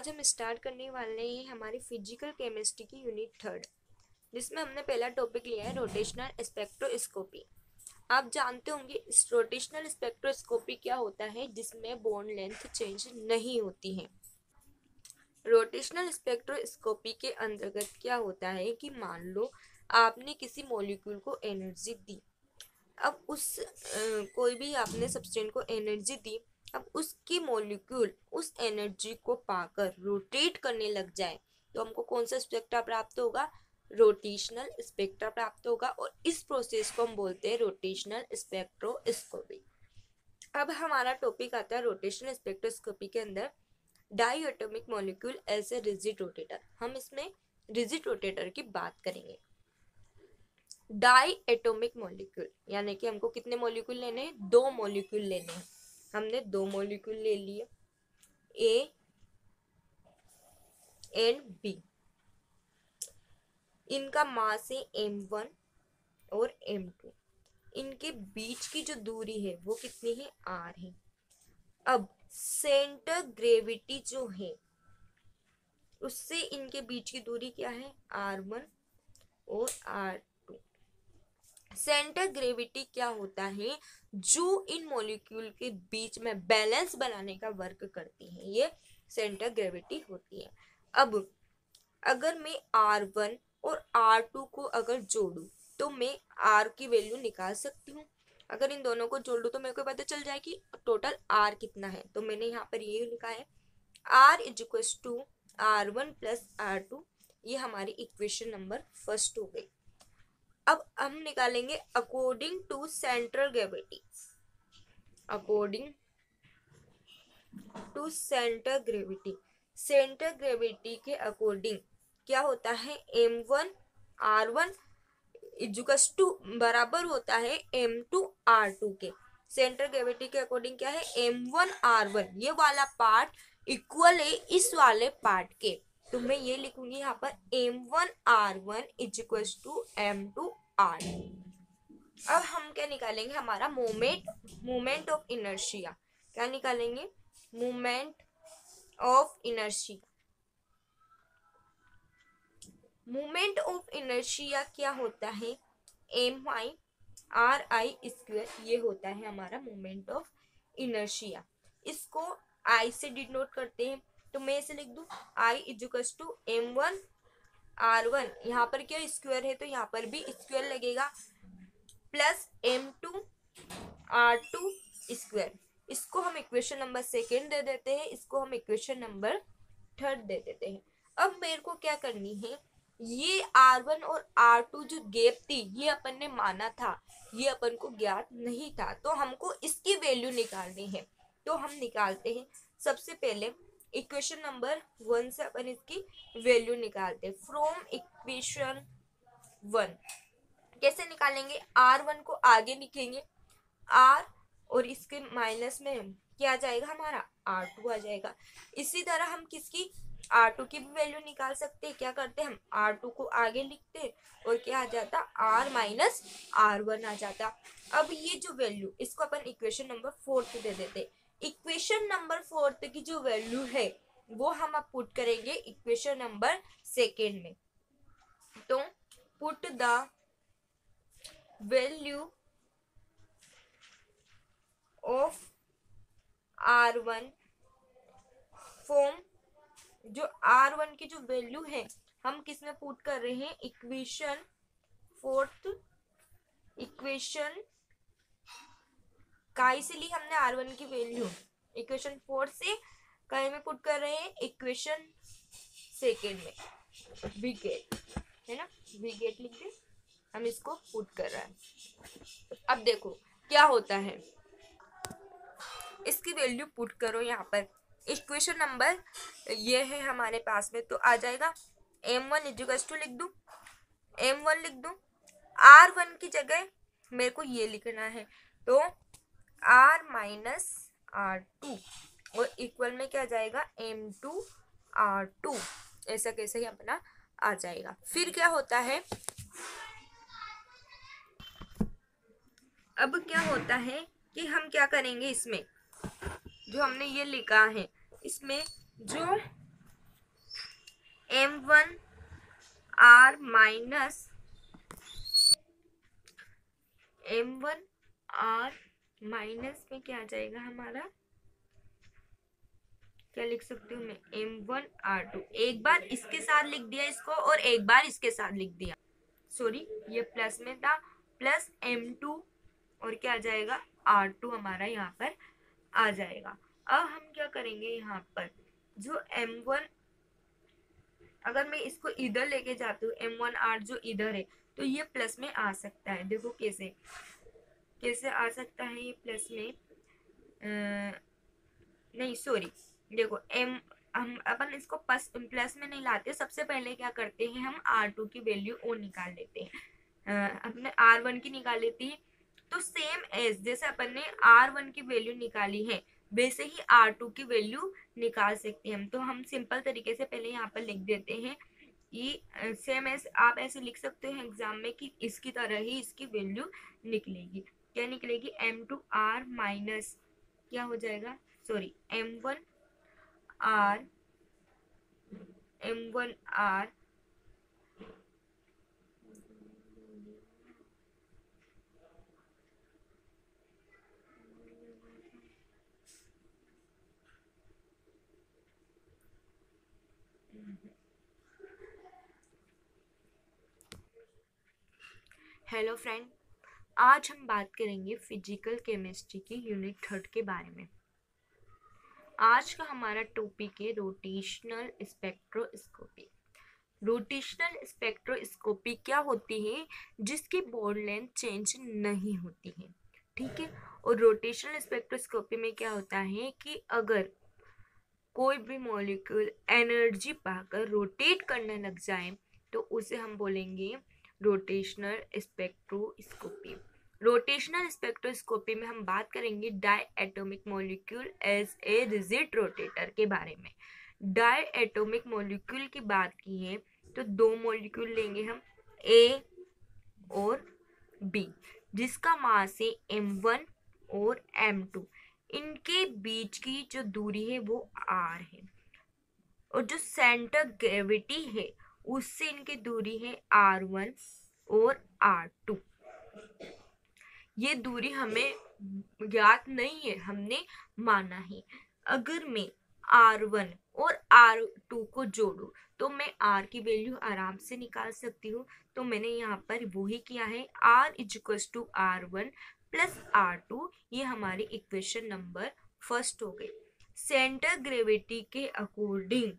आज हम स्टार्ट करने वाले हैं हमारी फिजिकल केमिस्ट्री की यूनिट 3, जिसमें हमने पहला टॉपिक लिया है रोटेशनल स्पेक्ट्रोस्कोपी। आप जानते होंगे रोटेशनल स्पेक्ट्रोस्कोपी क्या होता है, जिसमें बॉन्ड लेंथ चेंज नहीं होती है। रोटेशनल स्पेक्ट्रोस्कोपी के अंतर्गत क्या होता है कि मान लो आपने किसी मॉलिक्यूल को एनर्जी दी। अब कोई भी आपने सब्सटेंस को एनर्जी दी, अब उसकी मॉलिक्यूल उस एनर्जी को पाकर रोटेट करने लग जाए तो हमको कौन सा स्पेक्ट्रा प्राप्त होगा? रोटेशनल स्पेक्ट्रा प्राप्त होगा। और इस प्रोसेस को हम बोलते हैं रोटेशनल स्पेक्ट्रोस्कोपी। अब हमारा टॉपिक आता है रोटेशनल स्पेक्ट्रोस्कोपी के अंदर diatomic molecule as a rigid rotator. हम इसमें रिजिड रोटेटर की बात करेंगे। डाई एटॉमिक मॉलिक्यूल यानी कि हमको कितने मॉलिक्यूल लेने हैं? 2 मॉलिक्यूल लेने हैं। हमने 2 मॉलिक्यूल ले लिए, ए एंड बी। इनका मास है m1 और m2। इनके बीच की जो दूरी है वो कितनी है? r है। अब सेंटर ग्रेविटी जो है उससे इनके बीच की दूरी क्या है? r1 और r2। सेंटर ग्रेविटी क्या होता है? जो इन मॉलिक्यूल के बीच में बैलेंस बनाने का वर्क करती है, ये सेंटर ग्रेविटी होती है। अब अगर मैं R1 और R2 को अगर जोड़ू तो मैं R की वैल्यू निकाल सकती हूँ। अगर इन दोनों को जोड़ लूँ तो मेरे को पता चल जाए कि टोटल R कितना है। तो मैंने यहाँ पर ये लिखा है R is to R1 plus R2। ये हमारी इक्वेशन नंबर 1 हो गई। अब हम निकालेंगे according to central gravity. According to centre gravity, centre gravity के अकॉर्डिंग क्या होता है? m1 r1 इजुकस टू बराबर होता है m2 r2 के। सेंटर ग्रेविटी के अकॉर्डिंग क्या है? m1 r1, ये वाला पार्ट इक्वल है इस वाले पार्ट के। तो मैं ये लिखूंगी यहाँ पर m1 r1 equals to m2 r2। अब हम क्या निकालेंगे? हमारा मोमेंट ऑफ इनर्शिया। क्या निकालेंगे? Moment of inertia. Moment of inertia क्या होता है? mi/ri²। ये होता है हमारा मोमेंट ऑफ इनर्शिया। इसको I से डिनोट करते हैं, तो मैं इसे लिख दूं I equals to m1 r1। यहाँ पर क्या स्क्वायर है तो यहाँ पर भी स्क्वायर लगेगा, प्लस m2 r2 स्क्वायर। इसको हम इक्वेशन नंबर 2 दे देते हैं, इसको हम इक्वेशन नंबर 3 दे देते हैं। अब मेरे को क्या करनी है? ये R1 और R2 जो गैप थी ये अपन ने माना था, ये अपन को ज्ञात नहीं था, तो हमको इसकी वैल्यू निकालनी है। तो हम निकालते हैं। सबसे पहले इक्वेशन नंबर 1 से अपन इसकी वैल्यू निकालते हैं। फ्रॉम इक्वेशन 1 कैसे निकालेंगे? R1 को आगे लिखेंगे R, और इसके माइनस में क्या आ जाएगा? हमारा R2 आ जाएगा। इसी तरह हम किसकी? R2 की भी वैल्यू निकाल सकते हैं। क्या करते हैं? हम R2 को आगे लिखते हैं और क्या आ जाता? R माइनस R1 आ जाता। अब ये जो वैल्यू, इसको अपन इक्वेशन नंबर 4 दे देते। इक्वेशन नंबर 4 की जो वैल्यू है वो हम अब पुट करेंगे इक्वेशन नंबर 2 में। तो put the value of R1 form, जो R1 की जो वैल्यू है हम किस में पुट कर रहे हैं? इक्वेशन 4। इक्वेशन काई से ली हमने R1 की वैल्यू, इक्वेशन 4 से काई में पुट कर रहे हैं? इक्वेशन 2 में। वी गेट है ना, वी गेट लिख दे, हम इसको पुट कर रहे हैं। अब देखो क्या होता है, इसकी वैल्यू पुट करो यहाँ पर। इक्वेशन नंबर ये है हमारे पास में, तो आ जाएगा m1 इक्वल्स टू लिख दूं, m1 लिख दूं। R1 की जगह मेरे को ये लिखना है, तो R माइनस R2 और इक्वल में क्या जाएगा? m2 R2। ऐसा कैसे ही अपना आ जाएगा। फिर क्या होता है? अब क्या होता है कि हम क्या करेंगे? इसमें जो हमने ये लिखा है, इसमें जो M1 R minus M1 R minus में क्या आ जाएगा हमारा, क्या लिख सकती हूँ मैं, M1 R2। एक बार इसके साथ लिख दिया इसको और एक बार इसके साथ लिख दिया, सॉरी ये प्लस में था, प्लस M2 और क्या आ जाएगा R2 हमारा यहाँ पर आ जाएगा। अब हम क्या करेंगे, यहाँ पर जो M1, अगर मैं इसको इधर लेके जाती हूँ M1R जो इधर है, तो ये प्लस में आ सकता है। देखो कैसे कैसे आ सकता है ये प्लस में, नहीं सॉरी, देखो हम अपन इसको प्लस में नहीं लाते, सबसे पहले क्या करते हैं हम R2 की वैल्यू ओ निकाल लेते हैं, अपने R1 की निकाल लेती है। तो सेम एज जैसे अपन ने R1 की वैल्यू निकाली है वैसे ही R2 की वैल्यू निकाल सकते हैं हम। तो हम सिंपल तरीके से पहले यहाँ पर लिख देते हैं कि सेम एज, आप ऐसे लिख सकते हैं एग्जाम में कि इसकी तरह ही इसकी वैल्यू निकलेगी। क्या निकलेगी, M2R माइनस क्या हो जाएगा, सॉरी M1R हेलो फ्रेंड, आज हम बात करेंगे फिजिकल केमिस्ट्री की यूनिट 3 के बारे में। आज का हमारा टॉपिक है रोटेशनल स्पेक्ट्रोस्कोपी। रोटेशनल स्पेक्ट्रोस्कोपी क्या होती है, जिसकी बोर्ड लेंथ चेंज नहीं होती है, ठीक है। और रोटेशनल स्पेक्ट्रोस्कोपी में क्या होता है कि अगर कोई भी मॉलिक्यूल एनर्जी पाकर रोटेट करने लग जाए तो उसे हम बोलेंगे रोटेशनल स्पेक्ट्रोस्कोपी। रोटेशनल स्पेक्ट्रोस्कोपी में हम बात करेंगे diatomic molecule as a rigid rotator के बारे में। डाई एटॉमिक मॉलिक्यूल की बात की है तो दो मॉलिक्यूल लेंगे हम, ए और बी, जिसका मास है M1 और M2। इनके बीच की जो दूरी है वो R है, और जो सेंटर ग्रेविटी है उससे इनकी दूरी है R1 और R2। ये दूरी हमें ज्ञात नहीं है, हमने माना है। अगर मैं R1 और R2 को जोड़ू तो मैं R की वैल्यू आराम से निकाल सकती हूँ। तो मैंने यहाँ पर वही किया है, R = R1 प्लस R2। ये हमारी इक्वेशन नंबर फर्स्ट हो गई। सेंटर ग्रेविटी के अकॉर्डिंग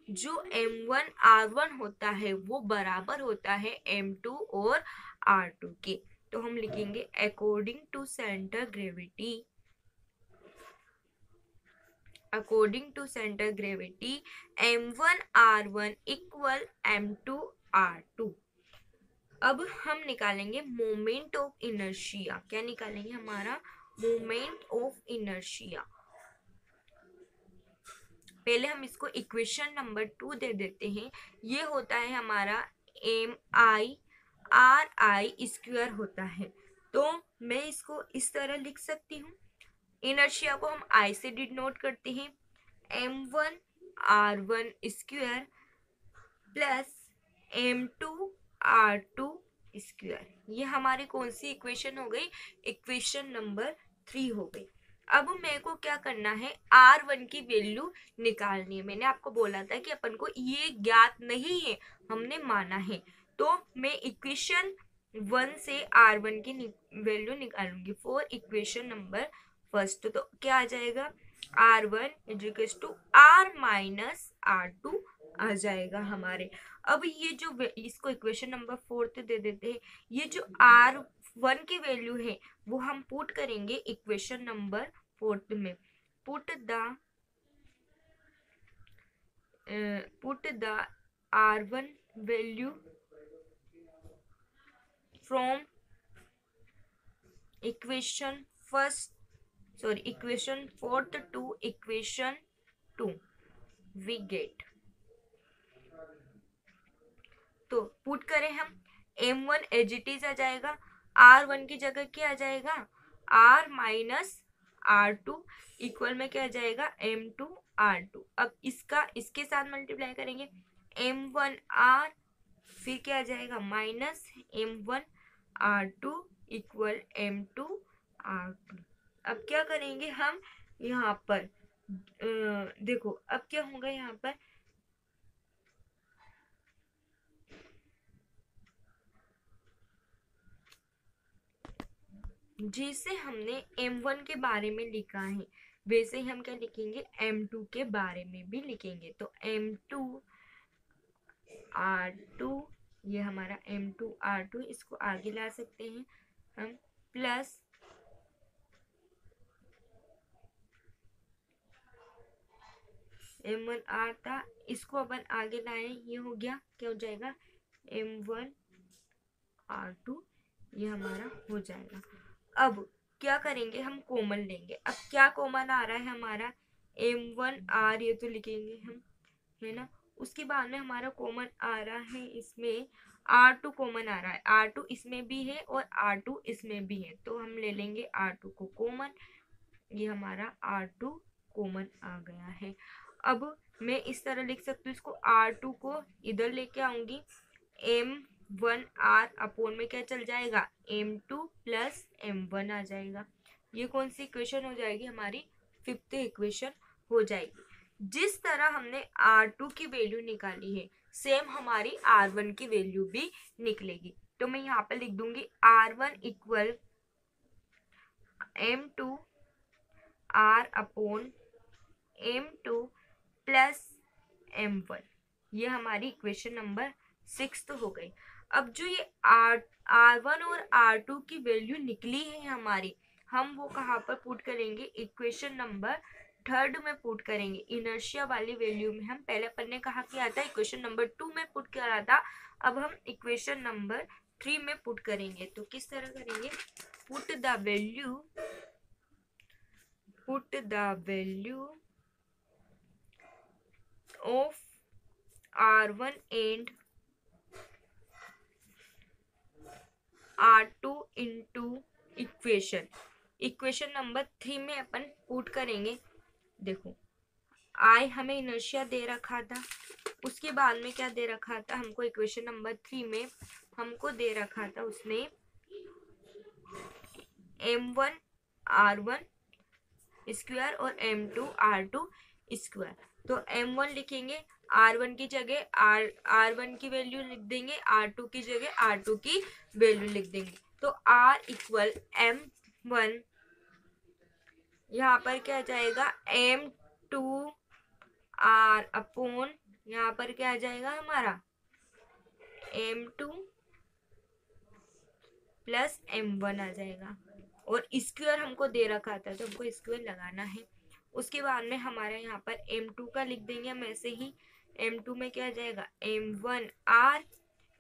जो M1 R1 होता है वो बराबर होता है M2 और R2 के। तो हम लिखेंगे according to centre gravity, M1 R1 equal M2 R2। अब हम निकालेंगे मोमेंट ऑफ इनर्शिया। क्या निकालेंगे, हमारा मोमेंट ऑफ इनर्शिया। पहले हम इसको इक्वेशन नंबर 2 दे देते हैं। ये होता है हमारा MI/RI² होता है। तो मैं इसको इस तरह लिख सकती हूँ। इनर्शिया को हम I से डिनोट करते हैं, M1 R1² plus M2 R2²। ये हमारी कौन सी इक्वेशन हो गई, इक्वेशन नंबर 3 हो गई। अब मेरे को क्या करना है, R1 की वैल्यू निकालनी है। मैंने आपको बोला था कि अपन को ये ज्ञात नहीं है, हमने माना है। तो मैं इक्वेशन 1 से R1 की वैल्यू निकालूंगी फॉर इक्वेशन नंबर फर्स्ट। तो क्या आ जाएगा, R1 = R माइनस R2 आ जाएगा हमारे। अब ये जो इसको इक्वेशन नंबर 4 दे देते हैं। ये जो R1 की वैल्यू है वो हम पुट करेंगे इक्वेशन नंबर 4 में। Put the R1 value from equation 4 to equation 2 we get. तो पुट करें हम, M1 एज इट इज आ जाएगा, R1 की जगह क्या आ जाएगा, R माइनस R2 इक्वल में क्या आ जाएगा, M2 R2। अब इसका इसके साथ मल्टीप्लाई करेंगे, M1R, फिर क्या आ जाएगा माइनस M1R2 इक्वल M2R2। अब क्या करेंगे हम यहाँ पर, देखो अब क्या होगा यहाँ पर, जैसे हमने M1 के बारे में लिखा है वैसे ही हम क्या लिखेंगे M2 के बारे में भी लिखेंगे। तो M2R2, ये हमारा M2R2, इसको आगे ला सकते हैं हम, प्लस M1R था, इसको अपन आगे लाए, ये हो गया, क्या हो जाएगा M1R2, ये हमारा हो जाएगा। अब क्या करेंगे हम, कॉमन लेंगे। अब क्या कॉमन आ रहा है हमारा, M1R, ये तो लिखेंगे हम, है ना। उसके बाद में हमारा कॉमन आ रहा है इसमें R2 कॉमन आ रहा है, R2 इसमें भी है और R2 इसमें भी है, तो हम ले लेंगे R2 को कॉमन, ये हमारा R2 कॉमन आ गया है। अब मैं इस तरह लिख सकती हूँ इसको, R2 को इधर लेके आऊंगी, M1R अपोन में क्या चल जाएगा M2 प्लस M1 आ जाएगा। ये कौन सी इक्वेशन हो जाएगी, हमारी 5th इक्वेशन हो जाएगी। जिस तरह हमने R2 की वैल्यू निकाली है सेम हमारी R1 की वैल्यू भी निकलेगी। तो मैं यहाँ पे लिख दूंगी R1 equal M2R upon M2 plus M1, ये हमारी इक्वेशन नंबर 6 हो गई। अब जो ये R1 और R2 की वैल्यू निकली है हमारी, हम वो कहाँ पर पुट करेंगे, इक्वेशन नंबर 3 में पुट करेंगे। इनर्शिया वाली वैल्यू में हम पहले अपन ने कहा किया था इक्वेशन नंबर 2 में पुट करा था, अब हम इक्वेशन नंबर 3 में पुट करेंगे। तो किस तरह करेंगे, put the value of R1 and R2 into equation number 3 में अपन पुट करेंगे। देखो I हमें इनर्शिया दे रखा था, उसके बाद में क्या दे रखा था हमको, इक्वेशन नंबर 3 में हमको दे रखा था उसने M1 R1 स्क्वायर और M2 R2 स्क्वायर। तो M1 लिखेंगे, R1 की जगह R1 की वैल्यू लिख देंगे, R2 की जगह R2 की वैल्यू लिख देंगे। तो R इक्वल M1, यहाँ पर क्या जाएगा M2R अपोन, यहाँ पर क्या आ जाएगा हमारा M2 प्लस M1 आ जाएगा, और स्क्वायर हमको दे रखा था तो हमको स्क्वायर लगाना है। उसके बाद में हमारे यहाँ पर M2 का लिख देंगे हम ऐसे ही, M2 में क्या आ जाएगा M1R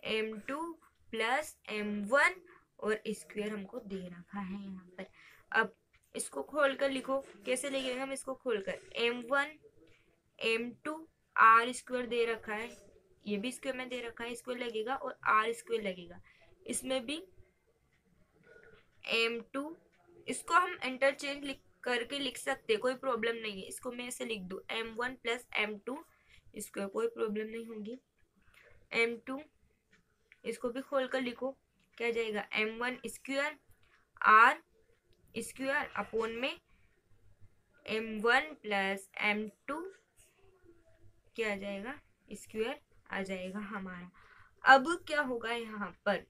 M2 प्लस M1 और स्क्वायर हमको दे रखा है यहाँ पर। अब इसको खोल कर लिखो, कैसे लिखेंगे हम इसको खोलकर, M1 M2 R स्क्वायर दे रखा है, ये भी स्क्वायर में दे रखा है, स्क्वायर लगेगा और R स्क्वायर लगेगा, इसमें भी M2, इसको हम इंटरचेंज करके लिख सकते हैं, कोई प्रॉब्लम नहीं है। इसको मैं ऐसे लिख दूं M1 प्लस M2 स्क्वायर, कोई प्रॉब्लम नहीं होगी। M2 इसको भी खोल कर लिखो, क्या जाएगा M1 square R square upon में M1 प्लस M2 क्या आ जाएगा स्क्वायर आ जाएगा हमारा। अब क्या होगा यहाँ पर,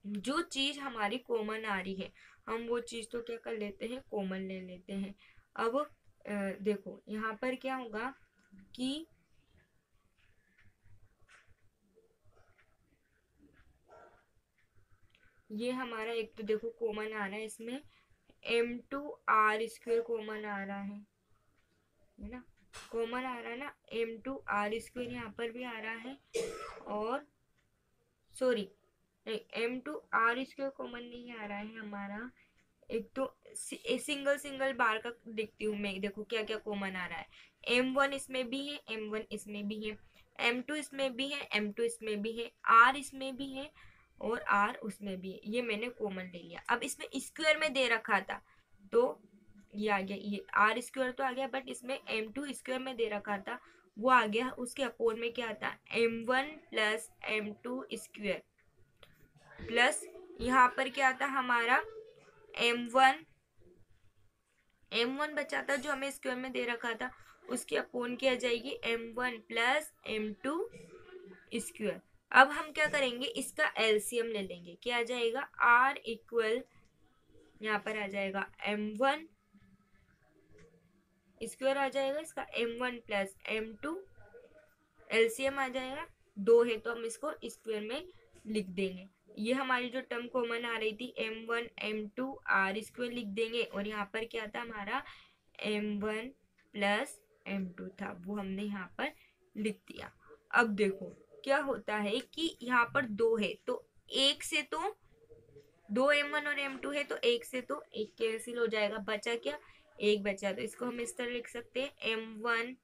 जो चीज हमारी कॉमन आ रही है हम वो चीज तो क्या कर लेते हैं, कॉमन ले लेते हैं। अब देखो यहाँ पर क्या होगा कि ये हमारा एक तो देखो कॉमन आ रहा है, इसमें M2R स्क्वायर कॉमन आ रहा है ना, कॉमन आ रहा है ना M2R स्क्वायर, यहाँ पर भी आ रहा है, और सॉरी M2R स्क्वायर कॉमन नहीं आ रहा है हमारा, एक तो सिंगल बार का देखती हूँ मैं, देखो क्या क्या कॉमन आ रहा है, M1 इसमें भी है, M1 इसमें भी है, M2 इसमें भी है, M2 इसमें भी है, R इसमें भी है और R उसमें भी है, ये मैंने कॉमन ले लिया। अब इसमें स्क्वायर में दे रखा था तो ये आ गया, ये R स्क्वायर तो आ गया, बट इसमें M2 स्क्वायर में दे रखा था वो आ गया। उसके अपोन में क्या आता है m1 plus m2 square plus यहाँ पर क्या आता हमारा m1 बचा था जो हमें स्क्वायर में दे रखा था, उसकी अपोन क्या जाएगी m1 प्लस m2 स्क्वायर। अब हम क्या करेंगे, इसका एलसीएम ले लेंगे। क्या आ जाएगा r इक्वल, यहाँ पर आ जाएगा m1 स्क्वायर आ जाएगा, इसका m1 प्लस m2 एलसीएम आ जाएगा। 2 है तो हम इसको स्क्वायर में लिख देंगे। ये हमारी जो टर्म कॉमन आ रही थी m1 m2 r स्क्वायर लिख देंगे, और यहाँ पर क्या था हमारा m1 प्लस m2 था, वो हमने यहाँ पर लिख दिया। अब देखो क्या होता है कि यहाँ पर 2 है तो एक से तो 2 m1 और m2 है तो एक से तो एक कैंसिल हो जाएगा, बचा क्या एक बचा। तो इसको हम इस तरह लिख सकते हैं m1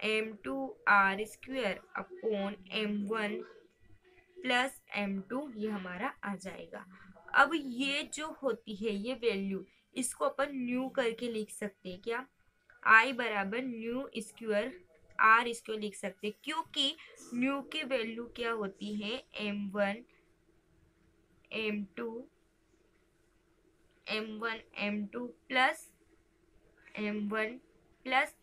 m2 r square upon m1 plus m2, ये हमारा आ जाएगा। अब ये जो होती है ये वैल्यू, इसको अपन न्यू करके लिख सकते हैं। क्या i बराबर न्यू स्क्वायर r स्क्वायर लिख सकते हैं, क्योंकि न्यू की वैल्यू क्या होती है m1 m2 प्लस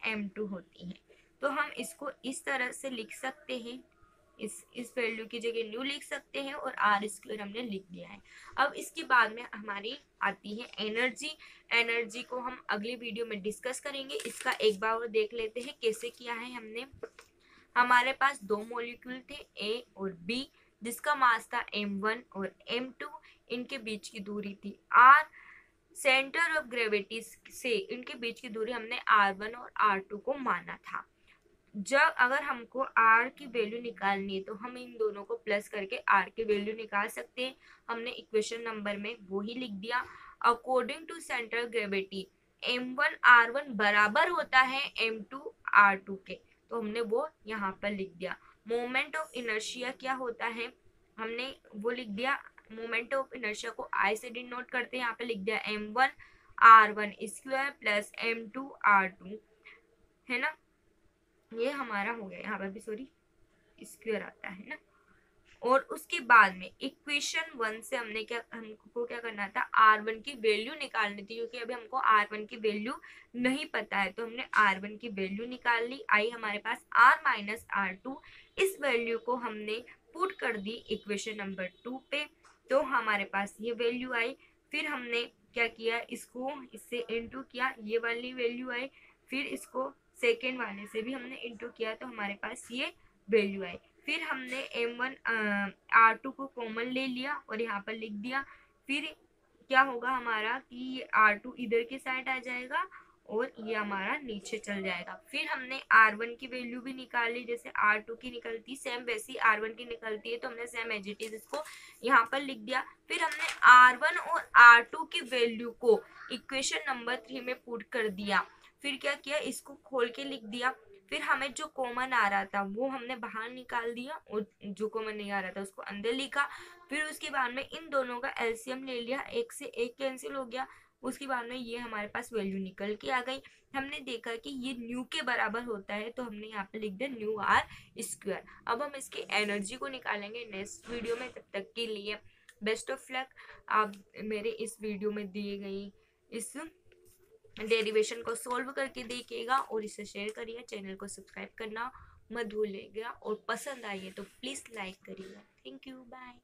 m2 होती है। तो हम इसको इस तरह से लिख सकते हैं, इस वैल्यू की जगह न्यू लिख सकते हैं, और आर स्क्वायर हमने लिख दिया है। अब इसके बाद में हमारी आती है एनर्जी। एनर्जी को हम अगली वीडियो में डिस्कस करेंगे। इसका एक बार और देख लेते हैं कैसे किया है हमने। हमारे पास 2 मॉलिक्यूल थे ए और बी, जिसका मास था m1 और m2। इनके बीच की दूरी थी r। सेंटर ऑफ ग्रेविटी से इनके बीच की दूरी हमने r1 और r2 को माना था। जब अगर हमको r की वैल्यू निकालनी है तो हम इन दोनों को प्लस करके r की वैल्यू निकाल सकते हैं। हमने इक्वेशन नंबर में वो ही लिख दिया। According to central gravity m1 r1 बराबर होता है m2 r2 के, तो हमने वो यहाँ पर लिख दिया। मोमेंट ऑफ इनर्शिया क्या होता है, हमने वो लिख दिया। मोमेंट ऑफ इनर्शिया को I से डिनोट करते हैं, यहाँ पे लिख दिया m1 r1 square plus m2 r2, है ना। ये हमारा हो गया, यहाँ पर भी सॉरी स्क्वायर आता है ना। और उसके बाद में इक्वेशन 1 से हमको क्या करना था, r1 की वैल्यू निकालनी थी, क्योंकि अभी हमको r1 की वैल्यू नहीं पता है। तो हमने r1 की वैल्यू निकाल ली। आई हमारे पास r माइनस r2, इस वैल्यू को हमने पुट कर दी इक्वेशन नंबर 2 पे, तो हमारे पास ये वैल्यू आई। फिर हमने क्या किया, इसको इससे इंटू किया, ये वाली वैल्यू आई। फिर इसको सेकेंड वाले से भी हमने इंटू किया, तो हमारे पास ये वैल्यू आई। फिर हमने m1 r2 को कॉमन ले लिया और यहाँ पर लिख दिया। फिर क्या होगा हमारा कि ये r2 इधर के साइड आ जाएगा और ये हमारा नीचे चल जाएगा। फिर हमने r1 की वैल्यू भी निकाली, जैसे r2 की निकलती सेम वैसी r1 की निकलती है, तो हमने सेम एज इट इज इसको यहाँ पर लिख दिया। फिर हमने r1 और r2 की वैल्यू को इक्वेशन नंबर 3 में पुट कर दिया। फिर क्या किया, इसको खोल के लिख दिया। फिर हमें जो कॉमन आ रहा था वो हमने बाहर निकाल दिया, और जो कॉमन नहीं आ रहा था उसको अंदर लिखा। फिर उसके बाद में इन दोनों का एलसीएम ले लिया, एक से एक कैंसिल हो गया। उसके बाद में ये हमारे पास वैल्यू निकल के आ गई। हमने देखा कि ये न्यू के बराबर होता है, तो हमने यहाँ पे लिख दिया न्यू आर स्क्वायर। अब हम इसकी एनर्जी को निकालेंगे नेक्स्ट वीडियो में। तब तक के लिए बेस्ट ऑफ लक। आप मेरे इस वीडियो में दिए गई इस डेरिवेशन को सॉल्व करके देखिएगा और इसे शेयर करिए। चैनल को सब्सक्राइब करना मत भूलिएगा, और पसंद आई है तो प्लीज़ लाइक करिएगा। Thank you, bye.